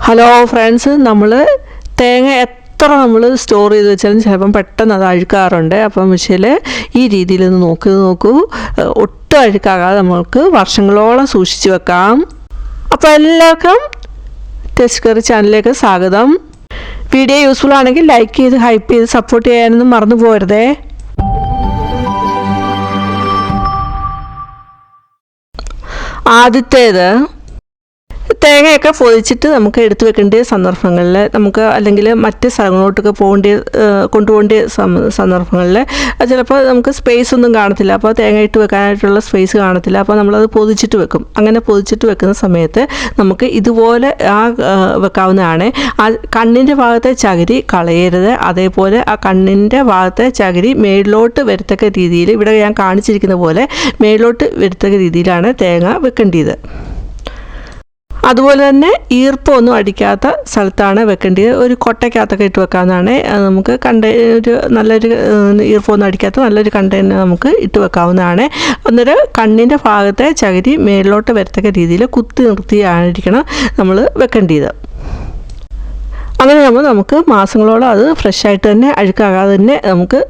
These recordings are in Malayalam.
ഹലോ ഫ്രണ്ട്സ്, നമ്മൾ തേങ്ങ എത്ര നമ്മൾ സ്റ്റോർ ചെയ്ത് വെച്ചാലും ചിലപ്പം പെട്ടെന്ന് അത് അഴുക്കാറുണ്ട്. അപ്പം പക്ഷേ ഈ രീതിയിൽ ഒന്ന് നോക്കൂ, ഒട്ടും അഴുക്കാകാതെ നമുക്ക് വർഷങ്ങളോളം സൂക്ഷിച്ച് വെക്കാം. അപ്പോൾ എല്ലാവർക്കും ടേസ്റ്റ് കറി ചാനലിലേക്ക് സ്വാഗതം. വീഡിയോ യൂസ്ഫുൾ ആണെങ്കിൽ ലൈക്ക് ചെയ്ത് ഹൈപ്പ് ചെയ്ത് സപ്പോർട്ട് ചെയ്യാനൊന്നും മറന്നു പോകരുതേ. ആദ്യത്തേത്, തേങ്ങയൊക്കെ പൊതിച്ചിട്ട് നമുക്ക് എടുത്തു വെക്കേണ്ട സന്ദർഭങ്ങളിൽ നമുക്ക് അല്ലെങ്കിൽ മറ്റ് സ്ഥലങ്ങളോട്ടൊക്കെ കൊണ്ടുപോകേണ്ട സന്ദർഭങ്ങളിൽ ചിലപ്പോൾ നമുക്ക് സ്പേസ് ഒന്നും കാണത്തില്ല. അപ്പോൾ തേങ്ങ ഇട്ട് വെക്കാനായിട്ടുള്ള സ്പേസ് കാണത്തില്ല. അപ്പോൾ നമ്മളത് പൊതിച്ചിട്ട് വെക്കും. അങ്ങനെ പൊതിച്ചിട്ട് വെക്കുന്ന സമയത്ത് നമുക്ക് ഇതുപോലെ വെക്കാവുന്നതാണ്. ആ കണ്ണിൻ്റെ ഭാഗത്തെ ചകിരി കളയരുത്. അതേപോലെ ആ കണ്ണിൻ്റെ ഭാഗത്തെ ചകിരി മേളിലോട്ട് വരത്തക്ക രീതിയിൽ, ഇവിടെ ഞാൻ കാണിച്ചിരിക്കുന്ന പോലെ മേളിലോട്ട് വരത്തക്ക രീതിയിലാണ് തേങ്ങ വെക്കേണ്ടത്. അതുപോലെ തന്നെ ഈർപ്പമൊന്നും അടിക്കാത്ത സ്ഥലത്താണ് വെക്കേണ്ടത്. ഒരു കൊട്ടയ്ക്കകത്തൊക്കെ ഇട്ട് വെക്കാവുന്നതാണ്. നമുക്ക് നല്ലൊരു ഈർപ്പമൊന്നും അടിക്കാത്ത നല്ലൊരു കണ്ടെയ്നർ നമുക്ക് ഇട്ട് വെക്കാവുന്നതാണ്. അന്നേരം കണ്ണിൻ്റെ ഭാഗത്തെ ചകിരി മേളിലോട്ട് വരത്തക്ക രീതിയിൽ കുത്തി നിർത്തിയായിരിക്കണം നമ്മൾ വെക്കേണ്ടത്. അങ്ങനെ നമുക്ക് മാസങ്ങളോളം അത് ഫ്രഷായിട്ട് തന്നെ അഴുക്കാകാതെ തന്നെ നമുക്ക്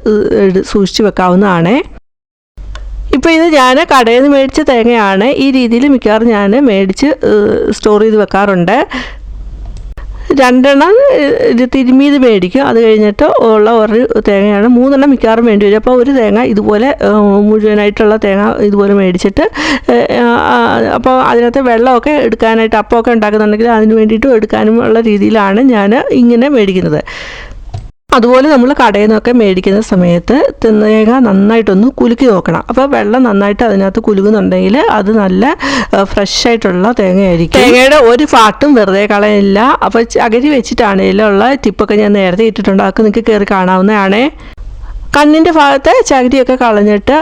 സൂക്ഷിച്ച് വെക്കാവുന്നതാണ്. ഇപ്പോൾ ഇത് ഞാൻ കടയിൽ നിന്ന് മേടിച്ച തേങ്ങയാണ്. ഈ രീതിയിൽ മിക്കവാറും ഞാൻ മേടിച്ച് സ്റ്റോർ ചെയ്ത് വെക്കാറുണ്ട്. 2 എണ്ണം തിരുമ്മിയത് മേടിക്കും. അത് കഴിഞ്ഞിട്ട് ഉള്ള ഒരു തേങ്ങയാണ് 3 എണ്ണം മിക്കവാറും വേണ്ടി വരും. അപ്പോൾ ഒരു തേങ്ങ ഇതുപോലെ മുഴുവനായിട്ടുള്ള തേങ്ങ ഇതുപോലെ മേടിച്ചിട്ട്, അപ്പോൾ അതിനകത്ത് വെള്ളമൊക്കെ എടുക്കാനായിട്ട്, അപ്പമൊക്കെ ഉണ്ടാക്കുന്നുണ്ടെങ്കിൽ അതിന് വേണ്ടിയിട്ടും എടുക്കാനും ഉള്ള രീതിയിലാണ് ഞാൻ ഇങ്ങനെ മേടിക്കുന്നത്. അതുപോലെ നമ്മൾ കടയിൽ നിന്നൊക്കെ മേടിക്കുന്ന സമയത്ത് തേങ്ങ നന്നായിട്ടൊന്ന് കുലുക്കി നോക്കണം. അപ്പോൾ വെള്ളം നന്നായിട്ട് അതിനകത്ത് കുലുകുന്നുണ്ടെങ്കിൽ അത് നല്ല ഫ്രഷായിട്ടുള്ള തേങ്ങയായിരിക്കും. തേങ്ങയുടെ ഒരു പാട്ടും വെറുതെ കളയില്ല. അപ്പോൾ ചകിരി വെച്ചിട്ടാണെങ്കിലും ഉള്ള ടിപ്പൊക്കെ ഞാൻ നേരത്തെ ഇട്ടിട്ടുണ്ട്. അതൊക്കെ നിങ്ങൾക്ക് കയറി കാണാവുന്നതാണ്. കണ്ണിൻ്റെ ഭാഗത്തെ ചകിരിയൊക്കെ കളഞ്ഞിട്ട്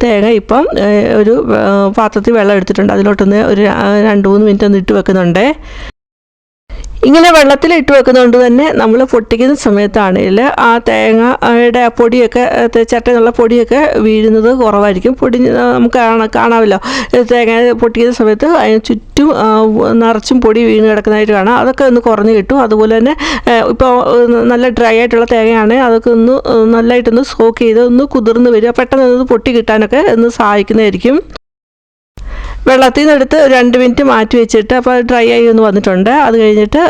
തേങ്ങ ഇപ്പം ഒരു പാത്രത്തിൽ വെള്ളം എടുത്തിട്ടുണ്ട്. അതിലോട്ടൊന്ന് ഒരു 2-3 മിനിറ്റ് ഒന്ന് ഇട്ട് വെക്കുന്നുണ്ട്. ഇങ്ങനെ വെള്ളത്തിൽ ഇട്ട് വെക്കുന്നതുകൊണ്ട് തന്നെ നമ്മൾ പൊട്ടിക്കുന്ന സമയത്താണെങ്കിൽ ആ തേങ്ങയുടെ പൊടിയൊക്കെ, ചട്ടയുള്ള പൊടിയൊക്കെ വീഴുന്നത് കുറവായിരിക്കും. പൊടി നമുക്ക് കാണാമല്ലോ. തേങ്ങ പൊട്ടിക്കുന്ന സമയത്ത് അതിന് ചുറ്റും നിറച്ചും പൊടി വീണ് കിടക്കുന്നതായിട്ട് കാണാം. അതൊക്കെ ഒന്ന് കുറഞ്ഞ് കിട്ടും. അതുപോലെ തന്നെ ഇപ്പോൾ നല്ല ഡ്രൈ ആയിട്ടുള്ള തേങ്ങയാണെങ്കിൽ അതൊക്കെ ഒന്ന് നല്ലതായിട്ടൊന്ന് സോക്ക് ചെയ്ത് ഒന്ന് കുതിർന്ന് വരിക, പെട്ടെന്ന് ഒന്ന് പൊട്ടി കിട്ടാനൊക്കെ ഒന്ന് സഹായിക്കുന്നതായിരിക്കും. വെള്ളത്തിൽ നിന്ന് എടുത്ത് 2 മിനിറ്റ് മാറ്റി വെച്ചിട്ട്, അപ്പോൾ ഡ്രൈ ആയി ഒന്ന് വന്നിട്ടുണ്ട്. അത് കഴിഞ്ഞിട്ട്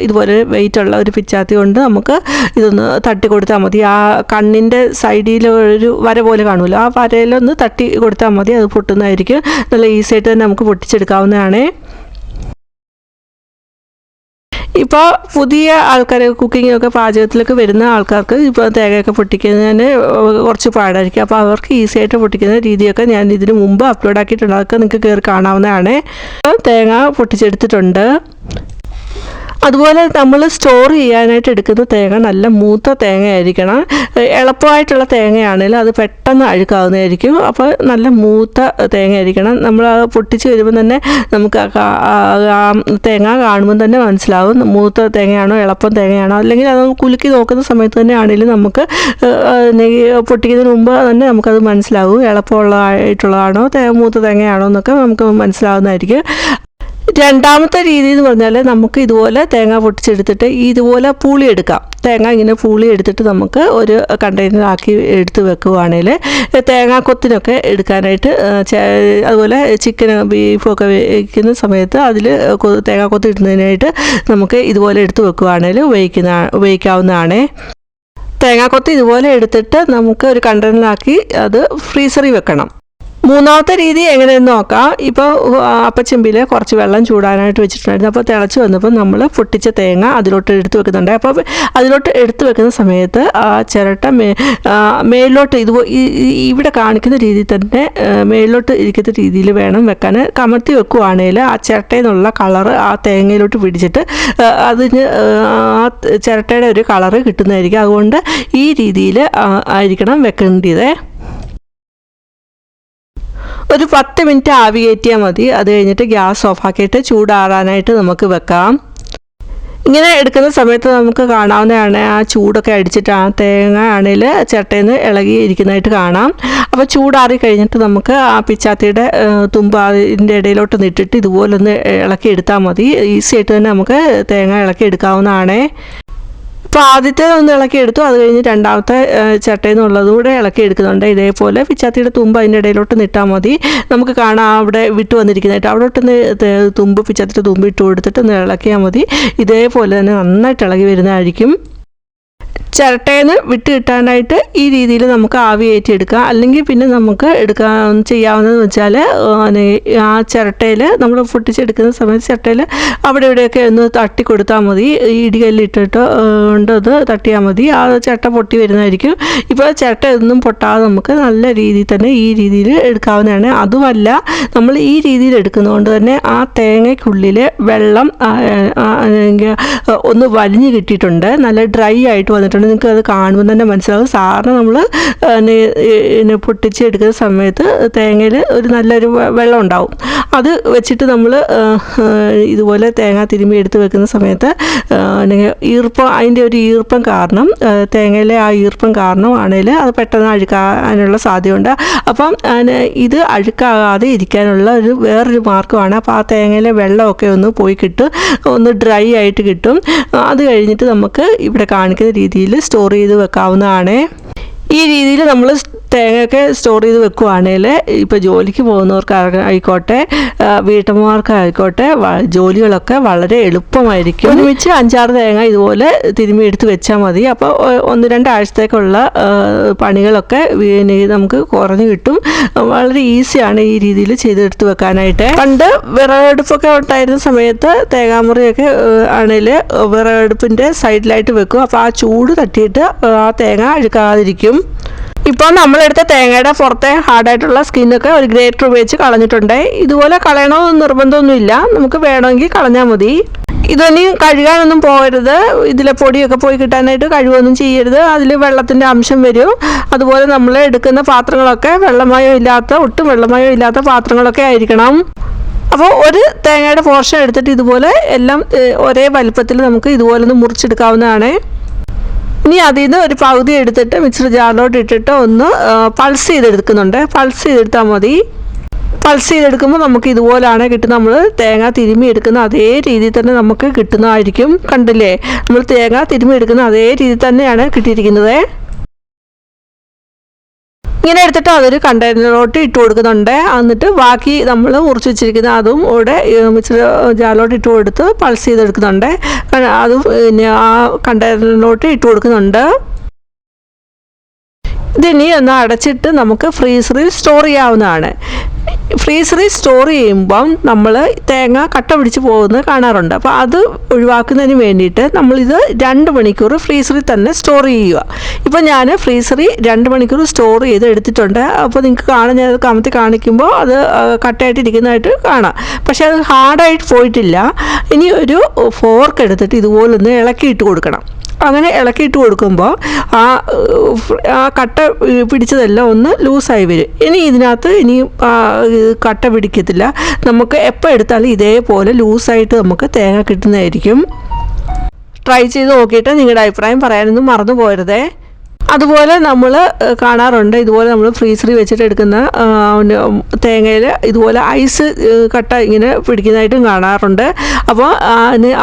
ഇതുപോലെ വെയിറ്റുള്ള ഒരു പിച്ചാത്തി കൊണ്ട് നമുക്ക് ഇതൊന്ന് തട്ടി കൊടുത്താൽ മതി. ആ കണ്ണിൻ്റെ സൈഡിൽ ഒരു വര പോലെ കാണുമല്ലോ, ആ വരയിലൊന്ന് തട്ടി കൊടുത്താൽ മതി. അത് പൊട്ടുന്നതായിരിക്കും. നല്ല ഈസി ആയിട്ട് തന്നെ നമുക്ക് പൊട്ടിച്ചെടുക്കാവുന്നതാണ്. ഇപ്പോൾ പുതിയ ആൾക്കാർ, കുക്കിങ്ങൊക്കെ പാചകത്തിലൊക്കെ വരുന്ന ആൾക്കാർക്ക് ഇപ്പോൾ തേങ്ങയൊക്കെ പൊട്ടിക്കുന്നതിന് കുറച്ച് പാടായിരിക്കും. അപ്പോൾ അവർക്ക് ഈസി ആയിട്ട് പൊട്ടിക്കുന്ന രീതിയൊക്കെ ഞാൻ ഇതിന് മുമ്പ് അപ്ലോഡ് ആക്കിയിട്ടുണ്ട്. അതൊക്കെ നിങ്ങൾക്ക് കയറി കാണാവുന്നതാണ്. തേങ്ങ പൊട്ടിച്ചെടുത്തിട്ടുണ്ട്. അതുപോലെ നമ്മൾ സ്റ്റോർ ചെയ്യാനായിട്ട് എടുക്കുന്ന തേങ്ങ നല്ല മൂത്ത തേങ്ങ ആയിരിക്കണം. എളുപ്പമായിട്ടുള്ള തേങ്ങയാണെങ്കിൽ അത് പെട്ടെന്ന് അഴുക്കാവുന്നതായിരിക്കും. അപ്പോൾ നല്ല മൂത്ത തേങ്ങ ആയിരിക്കണം. നമ്മൾ പൊട്ടിച്ച് വരുമ്പോൾ തന്നെ നമുക്ക് തേങ്ങ കാണുമ്പോൾ തന്നെ മനസ്സിലാവും മൂത്ത തേങ്ങയാണോ എളുപ്പം തേങ്ങയാണോ. അല്ലെങ്കിൽ അത് കുലുക്കി നോക്കുന്ന സമയത്ത് തന്നെ ആണെങ്കിലും നമുക്ക് പൊട്ടിക്കുന്നതിന് മുമ്പ് തന്നെ നമുക്കത് മനസ്സിലാവും എളുപ്പമുള്ളതായിട്ടുള്ളതാണോ മൂത്ത തേങ്ങയാണോ എന്നൊക്കെ നമുക്ക് മനസ്സിലാവുന്നതായിരിക്കും. രണ്ടാമത്തെ രീതി എന്ന് പറഞ്ഞാൽ, നമുക്ക് ഇതുപോലെ തേങ്ങ പൊട്ടിച്ചെടുത്തിട്ട് ഇതുപോലെ പൂളിയെടുക്കാം. തേങ്ങ ഇങ്ങനെ പൂളിയെടുത്തിട്ട് നമുക്ക് ഒരു കണ്ടെയ്നറാക്കി എടുത്ത് വെക്കുകയാണെങ്കിൽ തേങ്ങാക്കൊത്തിനൊക്കെ എടുക്കാനായിട്ട്, അതുപോലെ ചിക്കൻ ബീഫൊക്കെ വയ്ക്കുന്ന സമയത്ത് അതിൽ തേങ്ങാക്കൊത്ത് ഇടുന്നതിനായിട്ട് നമുക്ക് ഇതുപോലെ എടുത്ത് വെക്കുകയാണെങ്കിൽ ഉപയോഗിക്കാവുന്നതാണ്. തേങ്ങാക്കൊത്ത് ഇതുപോലെ എടുത്തിട്ട് നമുക്ക് ഒരു കണ്ടെയ്നറാക്കി അത് ഫ്രീസറിൽ വെക്കണം. മൂന്നാമത്തെ രീതി എങ്ങനെയെന്ന് നോക്കാം. ഇപ്പോൾ അപ്പച്ചെമ്പിൽ കുറച്ച് വെള്ളം ചൂടാനായിട്ട് വെച്ചിട്ടുണ്ടായിരുന്നു. അപ്പോൾ തിളച്ച് വന്നപ്പോൾ നമ്മൾ പൊട്ടിച്ച തേങ്ങ അതിലോട്ട് എടുത്ത് വെക്കുന്നുണ്ട്. അപ്പോൾ അതിലോട്ട് എടുത്ത് വെക്കുന്ന സമയത്ത് ആ ചിരട്ട മേളിലോട്ട് ഇവിടെ കാണിക്കുന്ന രീതിയിൽ തന്നെ മേളിലോട്ട് ഇരിക്കുന്ന രീതിയിൽ വേണം വെക്കാൻ. കമഴ്ത്തി വെക്കുകയാണെങ്കിൽ ആ ചിരട്ടയിൽ നിന്നുള്ള കളറ് ആ തേങ്ങയിലോട്ട് പിടിച്ചിട്ട് അതിന് ആ ചിരട്ടയുടെ ഒരു കളറ് കിട്ടുന്നതായിരിക്കും. അതുകൊണ്ട് ഈ രീതിയിൽ ആയിരിക്കണം വെക്കേണ്ടത്. ഒരു 10 മിനിറ്റ് ആവി കയറ്റിയാൽ മതി. അത് കഴിഞ്ഞിട്ട് ഗ്യാസ് ഓഫാക്കിയിട്ട് ചൂടാറാനായിട്ട് നമുക്ക് വെക്കാം. ഇങ്ങനെ എടുക്കുന്ന സമയത്ത് നമുക്ക് കാണാവുന്നതാണ് ആ ചൂടൊക്കെ അടിച്ചിട്ട് ആ തേങ്ങ ആണെങ്കിൽ ചിരട്ടയിൽ നിന്ന് ഇളകി ഇരിക്കുന്നതായിട്ട് കാണാം. അപ്പോൾ ചൂടാറി കഴിഞ്ഞിട്ട് നമുക്ക് ആ പിച്ചാത്തിയുടെ തുമ്പ് അതിൻ്റെ ഇടയിലോട്ട് നിട്ടിട്ട് ഇതുപോലൊന്ന് ഇളക്കി എടുത്താൽ മതി. ഈസി ആയിട്ട് തന്നെ നമുക്ക് തേങ്ങ ഇളക്കി എടുക്കാവുന്നതാണ്. അപ്പോൾ ആദ്യത്തെ ഒന്ന് ഇളക്കി എടുത്തു, അത് കഴിഞ്ഞ് രണ്ടാമത്തെ ചട്ടയിൽ നിന്നുള്ളതുകൂടെ ഇളക്കി എടുക്കുന്നുണ്ട്. ഇതേപോലെ പിച്ചാത്തിയുടെ തുമ്പ് അതിൻ്റെ ഇടയിലോട്ട് നിട്ടാൽ മതി. നമുക്ക് കാണാം അവിടെ വിട്ട് വന്നിരിക്കുന്നതായിട്ട്. അവിടോട്ടൊന്ന് പിച്ചാത്തിയുടെ തുമ്പ് ഇട്ട് കൊടുത്തിട്ട് ഒന്ന് ഇളക്കിയാൽ മതി. ഇതേപോലെ തന്നെ നന്നായിട്ട് ഇളകി വരുന്നതായിരിക്കും. ചിരട്ടയിൽ നിന്ന് വിട്ട് കിട്ടാനായിട്ട് ഈ രീതിയിൽ നമുക്ക് ആവി കയറ്റിയെടുക്കാം. അല്ലെങ്കിൽ പിന്നെ നമുക്ക് ചെയ്യാവുന്നതെന്ന് വെച്ചാൽ ആ ചിരട്ടയിൽ നമ്മൾ പൊട്ടിച്ചെടുക്കുന്ന സമയത്ത് ചിരട്ടയിൽ അവിടെ ഇവിടെയൊക്കെ ഒന്ന് തട്ടി കൊടുത്താൽ മതി. ഇടികല്ലിട്ടിട്ട് അത് തട്ടിയാൽ മതി. ആ ചിരട്ട പൊട്ടി വരുന്നതായിരിക്കും. ഇപ്പോൾ ചിരട്ട ഒന്നും പൊട്ടാതെ നമുക്ക് നല്ല രീതിയിൽ തന്നെ ഈ രീതിയിൽ എടുക്കാവുന്നതാണ്. അതുമല്ല, നമ്മൾ ഈ രീതിയിൽ എടുക്കുന്നതുകൊണ്ട് തന്നെ ആ തേങ്ങയ്ക്കുള്ളിൽ വെള്ളം ഒന്ന് വലിഞ്ഞ് കിട്ടിയിട്ടുണ്ട്, നല്ല ഡ്രൈ ആയിട്ട് വന്നിട്ടുണ്ട്. നിങ്ങൾക്ക് അത് കാണുമ്പോൾ തന്നെ മനസ്സിലാവും. സാറിന് നമ്മൾ പൊട്ടിച്ച് എടുക്കുന്ന സമയത്ത് തേങ്ങയിൽ ഒരു നല്ലൊരു വെള്ളം ഉണ്ടാവും. അത് വെച്ചിട്ട് നമ്മൾ ഇതുപോലെ തേങ്ങ തിരുമ്മി എടുത്ത് വെക്കുന്ന സമയത്ത് ഈർപ്പം, അതിൻ്റെ ഒരു ഈർപ്പം കാരണം, തേങ്ങയിലെ ആ ഈർപ്പം കാരണം ആണെങ്കിൽ അത് പെട്ടെന്ന് അഴുക്കാനുള്ള സാധ്യതയുണ്ട്. അപ്പം ഇത് അഴുക്കാകാതെ ഇരിക്കാനുള്ള വേറൊരു മാർഗ്ഗമാണ്. അപ്പോൾ ആ തേങ്ങയിലെ വെള്ളമൊക്കെ ഒന്ന് പോയി കിട്ടും, ഒന്ന് ഡ്രൈ ആയിട്ട് കിട്ടും. അത് കഴിഞ്ഞിട്ട് നമുക്ക് ഇവിടെ കാണിക്കുന്ന രീതിയിൽ സ്റ്റോർ ചെയ്ത് വെക്കാവുന്നതാണ്. ഈ രീതിയിൽ നമ്മൾ തേങ്ങയൊക്കെ സ്റ്റോർ ചെയ്ത് വെക്കുകയാണെങ്കിൽ ഇപ്പോൾ ജോലിക്ക് പോകുന്നവർക്ക് ആയിക്കോട്ടെ, വീട്ടമ്മമാർക്കായിക്കോട്ടെ, ജോലികളൊക്കെ വളരെ എളുപ്പമായിരിക്കും. ഒരുമിച്ച് 5-6 തേങ്ങ ഇതുപോലെ തിരുമ്മി എടുത്ത് വെച്ചാൽ മതി. അപ്പോൾ 1-2 ആഴ്ചത്തേക്കുള്ള പണികളൊക്കെ നമുക്ക് കുറഞ്ഞു കിട്ടും. വളരെ ഈസിയാണ് ഈ രീതിയിൽ ചെയ്തെടുത്ത് വെക്കാനായിട്ട്. പണ്ട് വിറകടുപ്പൊക്കെ ഉണ്ടായിരുന്ന സമയത്ത് തേങ്ങാമുറിയൊക്കെ ആണെങ്കിൽ വിറകടുപ്പിൻ്റെ സൈഡിലായിട്ട് വെക്കും. അപ്പോൾ ആ ചൂട് തട്ടിയിട്ട് ആ തേങ്ങ അഴുക്കാതിരിക്കും. ഇപ്പോൾ നമ്മളെടുത്ത തേങ്ങയുടെ പുറത്തെ ഹാർഡായിട്ടുള്ള സ്കിന്നൊക്കെ ഒരു ഗ്രേറ്റർ ഉപയോഗിച്ച് കളഞ്ഞിട്ടുണ്ട്. ഇതുപോലെ കളയണമെന്ന് നിർബന്ധമൊന്നുമില്ല, നമുക്ക് വേണമെങ്കിൽ കളഞ്ഞാൽ മതി. ഇതൊന്നും കഴുകാനൊന്നും പോകരുത്. ഇതിലെ പൊടിയൊക്കെ പോയി കിട്ടാനായിട്ട് കഴുകൊന്നും ചെയ്യരുത്. അതിൽ വെള്ളത്തിൻ്റെ അംശം വരും. അതുപോലെ നമ്മൾ എടുക്കുന്ന പാത്രങ്ങളൊക്കെ ഒട്ടും വെള്ളമയം ഇല്ലാത്ത പാത്രങ്ങളൊക്കെ ആയിരിക്കണം. അപ്പോൾ ഒരു തേങ്ങയുടെ പോർഷൻ എടുത്തിട്ട് ഇതുപോലെ എല്ലാം ഒരേ വലുപ്പത്തിൽ നമുക്ക് ഇതുപോലെ ഒന്ന് മുറിച്ചെടുക്കാവുന്നതാണ്. ഇനി അതിൽ നിന്ന് ഒരു പകുതി എടുത്തിട്ട് മിക്സർ ജാറിലോട്ട് ഇട്ടിട്ട് ഒന്ന് പൾസ് ചെയ്തെടുക്കുന്നുണ്ട്. പൾസ് ചെയ്തെടുത്താൽ മതി. പൾസ് ചെയ്തെടുക്കുമ്പോൾ നമുക്ക് ഇതുപോലാണ് കിട്ടുന്നത്. നമ്മൾ തേങ്ങ തിരുമ്മി എടുക്കുന്ന അതേ രീതിയിൽ തന്നെ നമുക്ക് കിട്ടുന്നതായിരിക്കും. കണ്ടില്ലേ, നമ്മൾ തേങ്ങ തിരുമ്മി എടുക്കുന്ന അതേ രീതിയിൽ തന്നെയാണ് കിട്ടിയിരിക്കുന്നത്. ഇങ്ങനെ എടുത്തിട്ട് അതൊരു കണ്ടെയ്നറിലോട്ട് ഇട്ട് കൊടുക്കുന്നുണ്ട്. എന്നിട്ട് ബാക്കി നമ്മൾ മുറിച്ച് വെച്ചിരിക്കുന്ന അതും ഇവിടെ മിക്സർ ജാറിലോട്ട് ഇട്ട് കൊടുത്ത് പൾസ് ചെയ്തെടുക്കുന്നുണ്ട്. അതും പിന്നെ ആ കണ്ടെയ്നറിലോട്ട് ഇട്ട് കൊടുക്കുന്നുണ്ട്. ഇതിനി ഒന്ന് അടച്ചിട്ട് നമുക്ക് ഫ്രീസറിൽ സ്റ്റോർ ചെയ്യാവുന്നതാണ്. ഫ്രീസറിൽ സ്റ്റോർ ചെയ്യുമ്പം നമ്മൾ തേങ്ങ കട്ട പിടിച്ച് പോകുന്നത് കാണാറുണ്ട്. അപ്പോൾ അത് ഒഴിവാക്കുന്നതിന് വേണ്ടിയിട്ട് നമ്മളിത് 2 മണിക്കൂർ ഫ്രീസറിൽ തന്നെ സ്റ്റോർ ചെയ്യുക. ഇപ്പോൾ ഞാൻ ഫ്രീസറിൽ 2 മണിക്കൂർ സ്റ്റോർ ചെയ്ത് എടുത്തിട്ടുണ്ട്. അപ്പോൾ നിങ്ങൾക്ക് ഞാൻ കമത്തി കാണിക്കുമ്പോൾ അത് കട്ടയായിട്ടിരിക്കുന്നതായിട്ട് കാണാം. പക്ഷേ അത് ഹാർഡായിട്ട് പോയിട്ടില്ല. ഇനി ഒരു ഫോർക്ക് എടുത്തിട്ട് ഇതുപോലൊന്ന് ഇളക്കിയിട്ട് കൊടുക്കണം. അങ്ങനെ ഇളക്കിയിട്ട് കൊടുക്കുമ്പോൾ ആ കട്ട പിടിച്ചതെല്ലാം ഒന്ന് ലൂസായി വരും. ഇതിനകത്ത് കട്ട പിടിക്കത്തില്ല. നമുക്ക് എപ്പോൾ എടുത്താലും ഇതേപോലെ ലൂസായിട്ട് നമുക്ക് തേങ്ങ കിട്ടുന്നതായിരിക്കും. ട്രൈ ചെയ്ത് നോക്കിയിട്ട് നിങ്ങളുടെ അഭിപ്രായം പറയാനൊന്നും മറന്നു പോകരുതേ. അതുപോലെ നമ്മൾ കാണാറുണ്ട്, ഇതുപോലെ നമ്മൾ ഫ്രീസറിൽ വെച്ചിട്ട് എടുക്കുന്ന തേങ്ങയിൽ ഇതുപോലെ ഐസ് കട്ട ഇങ്ങനെ പിടിക്കുന്നതായിട്ടും കാണാറുണ്ട്. അപ്പോൾ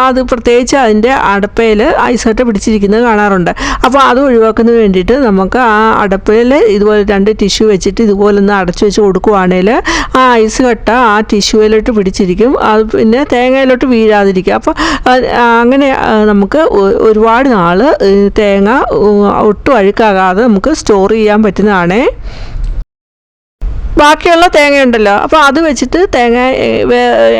അത് പ്രത്യേകിച്ച് അതിൻ്റെ അടപ്പയിൽ ഐസ് കട്ട പിടിച്ചിരിക്കുന്നത് കാണാറുണ്ട്. അപ്പോൾ അത് ഒഴിവാക്കുന്നതിന് വേണ്ടിയിട്ട് നമുക്ക് ആ അടപ്പയിൽ ഇതുപോലെ 2 ടിഷ്യൂ വെച്ചിട്ട് ഇതുപോലെ ഒന്ന് അടച്ചു വെച്ച് കൊടുക്കുകയാണെങ്കിൽ ആ ഐസ് കട്ട ആ ടിഷ്യൂയിലോട്ട് പിടിച്ചിരിക്കും. അത് പിന്നെ തേങ്ങയിലോട്ട് വീഴാതിരിക്കും. അപ്പോൾ അങ്ങനെ നമുക്ക് ഒരുപാട് നാൾ തേങ്ങ ഒട്ടും അഴുക്കാകാതെ നമുക്ക് സ്റ്റോർ ചെയ്യാൻ പറ്റുന്നതാണ്. ബാക്കിയുള്ള തേങ്ങ ഉണ്ടല്ലോ, അപ്പോൾ അത് വെച്ചിട്ട് തേങ്ങ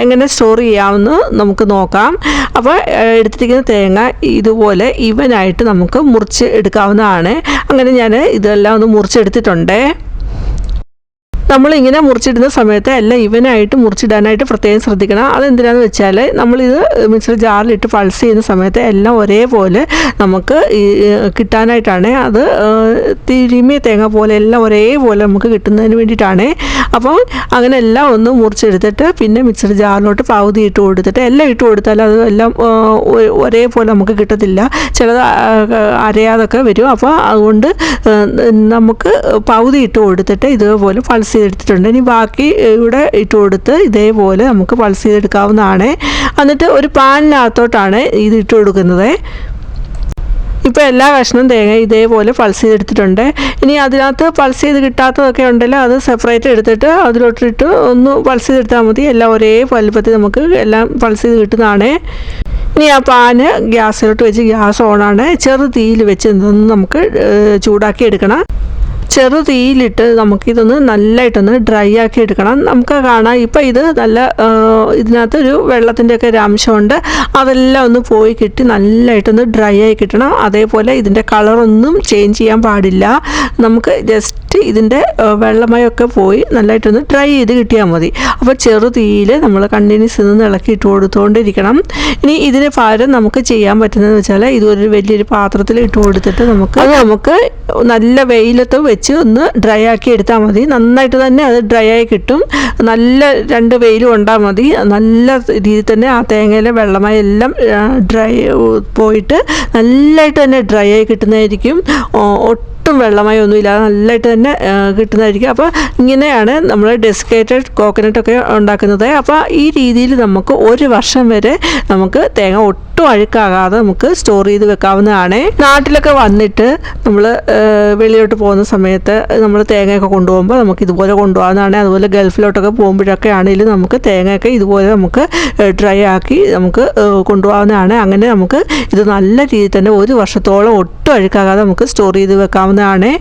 എങ്ങനെ സ്റ്റോർ ചെയ്യാമെന്ന് നമുക്ക് നോക്കാം. അപ്പോൾ എടുത്തിരിക്കുന്ന തേങ്ങ ഇതുപോലെ ഈവനായിട്ട് നമുക്ക് മുറിച്ച് എടുക്കാവുന്നതാണ്. അങ്ങനെ ഞാൻ ഇതെല്ലാം ഒന്ന് മുറിച്ചെടുത്തിട്ടുണ്ട്. നമ്മളിങ്ങനെ മുറിച്ചിടുന്ന സമയത്ത് എല്ലാം ഇവനായിട്ട് മുറിച്ചിടാനായിട്ട് പ്രത്യേകം ശ്രദ്ധിക്കണം. അതെന്തിനാണെന്ന് വെച്ചാൽ നമ്മളിത് മിക്സർ ജാറിലിട്ട് പൾസ് ചെയ്യുന്ന സമയത്ത് എല്ലാം ഒരേപോലെ നമുക്ക് കിട്ടാനായിട്ടാണ്. അത് തിരുമിയ തേങ്ങ പോലെ എല്ലാം ഒരേപോലെ നമുക്ക് കിട്ടുന്നതിന് വേണ്ടിയിട്ടാണ്. അപ്പോൾ അങ്ങനെ എല്ലാം ഒന്ന് മുറിച്ചെടുത്തിട്ട് പിന്നെ മിക്സർ ജാറിലോട്ട് പകുതി ഇട്ട് കൊടുത്തിട്ട് എല്ലാം ഇട്ട് കൊടുത്താൽ അത് എല്ലാം ഒരേപോലെ നമുക്ക് കിട്ടത്തില്ല, ചിലത് അരയാതൊക്കെ വരും. അപ്പോൾ അതുകൊണ്ട് നമുക്ക് പകുതി ഇട്ട് കൊടുത്തിട്ട് ഇതേപോലെ പൾസ് ചെയ്തെടുത്തിട്ടുണ്ട്. ഇനി ബാക്കി ഇവിടെ ഇട്ട് കൊടുത്ത് ഇതേപോലെ നമുക്ക് പൾസ് ചെയ്തെടുക്കാവുന്നതാണ്. എന്നിട്ട് ഒരു പാനിനകത്തോട്ടാണ് ഇത് ഇട്ട് കൊടുക്കുന്നത്. ഇപ്പോൾ എല്ലാ കഷ്ണം തേങ്ങ ഇതേപോലെ പൾസ് ചെയ്തെടുത്തിട്ടുണ്ട്. ഇനി അതിനകത്ത് പൾസ് ചെയ്ത് കിട്ടാത്തതൊക്കെ ഉണ്ടല്ലോ അത് സെപ്പറേറ്റ് എടുത്തിട്ട് അതിലോട്ടിട്ട് ഒന്ന് പൾസ് ചെയ്തെടുത്താൽ മതി. എല്ലാം ഒരേ വലുപ്പത്തിൽ നമുക്ക് എല്ലാം പൾസ് ചെയ്ത് കിട്ടുന്നതാണ്. ഇനി ആ പാന് ഗ്യാസിലോട്ട് വെച്ച് ഗ്യാസ് ഓണാണ്. ചെറു തീയിൽ വെച്ച് നമുക്ക് ചൂടാക്കി എടുക്കണം. ചെറു തീയിലിട്ട് നമുക്കിതൊന്ന് നല്ലതായിട്ടൊന്ന് ഡ്രൈ ആക്കി എടുക്കണം. നമുക്ക് കാണാം ഇപ്പം ഇത് നല്ല ഇതിനകത്തൊരു വെള്ളത്തിൻ്റെയൊക്കെ ഒരു അംശമുണ്ട്, അതെല്ലാം ഒന്ന് പോയി കിട്ടി നല്ലതായിട്ടൊന്ന് ഡ്രൈ ആയി കിട്ടണം. അതേപോലെ ഇതിൻ്റെ കളറൊന്നും ചേഞ്ച് ചെയ്യാൻ പാടില്ല. നമുക്ക് ജസ്റ്റ് ഇതിൻ്റെ വെള്ളമയമൊക്കെ പോയി നല്ലതായിട്ടൊന്ന് ഡ്രൈ ചെയ്ത് കിട്ടിയാൽ മതി. അപ്പോൾ ചെറു തീയിൽ നമ്മൾ കണ്ടിന്യൂസ് നിന്ന് ഇളക്കി ഇട്ട് കൊടുത്തുകൊണ്ടിരിക്കണം. ഇനി ഇതിന് പകരം നമുക്ക് ചെയ്യാൻ പറ്റുന്നതെന്ന് വെച്ചാൽ ഇതൊരു വലിയൊരു പാത്രത്തിൽ ഇട്ട് കൊടുത്തിട്ട് നമുക്ക് നല്ല വെയിലത്ത് വെച്ച് ഒന്ന് ഡ്രൈ ആക്കി എടുത്താൽ മതി. നന്നായിട്ട് തന്നെ അത് ഡ്രൈ ആയി കിട്ടും. നല്ല 2 വെയിൽ കൊണ്ടാൽ മതി. നല്ല രീതിയിൽ തന്നെ ആ തേങ്ങയിലെ വെള്ളമായി എല്ലാം ഡ്രൈ പോയിട്ട് നല്ലതായിട്ട് തന്നെ ഡ്രൈ ആയി കിട്ടുന്നതായിരിക്കും. ഒട്ടും വെള്ളമായി ഒന്നുമില്ലാതെ നല്ലതായിട്ട് തന്നെ കിട്ടുന്നതായിരിക്കും. അപ്പോൾ ഇങ്ങനെയാണ് നമ്മൾ ഡെസിക്കേറ്റഡ് കോക്കനട്ടൊക്കെ ഉണ്ടാക്കുന്നത്. അപ്പോൾ ഈ രീതിയിൽ നമുക്ക് 1 വർഷം വരെ നമുക്ക് തേങ്ങ ഒട്ടും അഴുക്കാകാതെ നമുക്ക് സ്റ്റോർ ചെയ്ത് വെക്കാവുന്നതാണ്. നാട്ടിലൊക്കെ വന്നിട്ട് നമ്മൾ വെളിയിലോട്ട് പോകുന്ന സമയത്ത് നമ്മൾ തേങ്ങയൊക്കെ കൊണ്ടുപോകുമ്പോൾ നമുക്ക് ഇതുപോലെ കൊണ്ടുപോകാവുന്നതാണ്. അതുപോലെ ഗൾഫിലോട്ടൊക്കെ പോകുമ്പോഴൊക്കെ ആണെങ്കിലും നമുക്ക് തേങ്ങയൊക്കെ ഇതുപോലെ നമുക്ക് ഡ്രൈ ആക്കി നമുക്ക് കൊണ്ടുപോകാവുന്നതാണ്. അങ്ങനെ നമുക്ക് ഇത് നല്ല രീതിയിൽ തന്നെ 1 വർഷത്തോളം ഒട്ടും അഴുക്കാകാതെ നമുക്ക് സ്റ്റോർ ചെയ്ത് വെക്കാവുന്നതാണ്.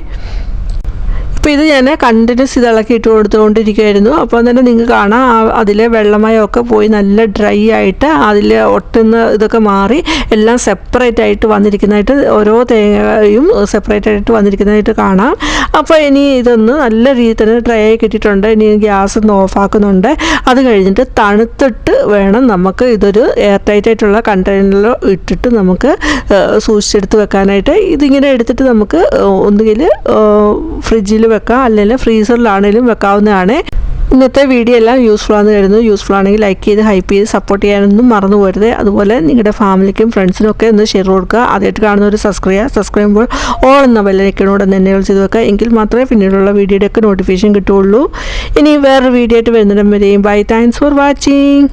അപ്പോൾ ഇത് ഞാൻ കണ്ടിന്യൂസ് ഇത് ഇളക്കി ഇട്ട് കൊടുത്തുകൊണ്ടിരിക്കുകയായിരുന്നു. അപ്പോൾ തന്നെ നിങ്ങൾക്ക് കാണാം അതിലെ വെള്ളമയമൊക്കെ പോയി നല്ല ഡ്രൈ ആയിട്ട് അതിൽ ഒട്ടുന്ന ഇതൊക്കെ മാറി എല്ലാം സെപ്പറേറ്റ് ആയിട്ട് വന്നിരിക്കുന്നതായിട്ട് ഓരോ തേങ്ങയും സെപ്പറേറ്റ് ആയിട്ട് വന്നിരിക്കുന്നതായിട്ട് കാണാം. അപ്പോൾ ഇനി ഇതൊന്ന് നല്ല രീതിയിൽ തന്നെ ഡ്രൈ ആയി കിട്ടിയിട്ടുണ്ട്. ഇനി ഗ്യാസ് ഒന്ന് ഓഫാക്കുന്നുണ്ട്. അത് കഴിഞ്ഞിട്ട് തണുത്തിട്ട് വേണം നമുക്ക് ഇതൊരു എയർ ടൈറ്റ് ആയിട്ടുള്ള കണ്ടെയ്നറിൽ ഇട്ടിട്ട് നമുക്ക് സൂക്ഷിച്ചെടുത്ത് വെക്കാനായിട്ട്. ഇതിങ്ങനെ എടുത്തിട്ട് നമുക്ക് ഒന്നുകിൽ ഫ്രിഡ്ജിൽ വെക്കാം, അല്ലെങ്കിൽ ഫ്രീസറിലാണെങ്കിലും വെക്കാവുന്നതാണ്. ഇന്നത്തെ വീഡിയോ എല്ലാം യൂസ്ഫുൾ ആണെന്ന് കരുതുന്നു. യൂസ്ഫുൾ ആണെങ്കിൽ ലൈക്ക് ചെയ്ത് ഹൈപ്പ് ചെയ്ത് സപ്പോർട്ട് ചെയ്യാനൊന്നും മറന്നു പോരുത്. അതുപോലെ നിങ്ങളുടെ ഫാമിലിക്കും ഫ്രണ്ട്സിനും ഒക്കെ ഒന്ന് ഷെയർ കൊടുക്കുക. ആദ്യമായിട്ട് കാണുന്നവർ സബ്സ്ക്രൈബ് ചെയ്യുമ്പോൾ ഓൾ എന്ന ബെല്ലൈക്കനോട് ഒന്ന് എനേബിൾ ചെയ്ത് വെക്കുക. എങ്കിൽ മാത്രമേ പിന്നീടുള്ള വീഡിയോയുടെ ഒക്കെ നോട്ടിഫിക്കേഷൻ കിട്ടുകയുള്ളൂ. ഇനി വേറൊരു വീഡിയോ ആയിട്ട് വരുന്നിടം വരെയും ബൈ. Thanks for watching.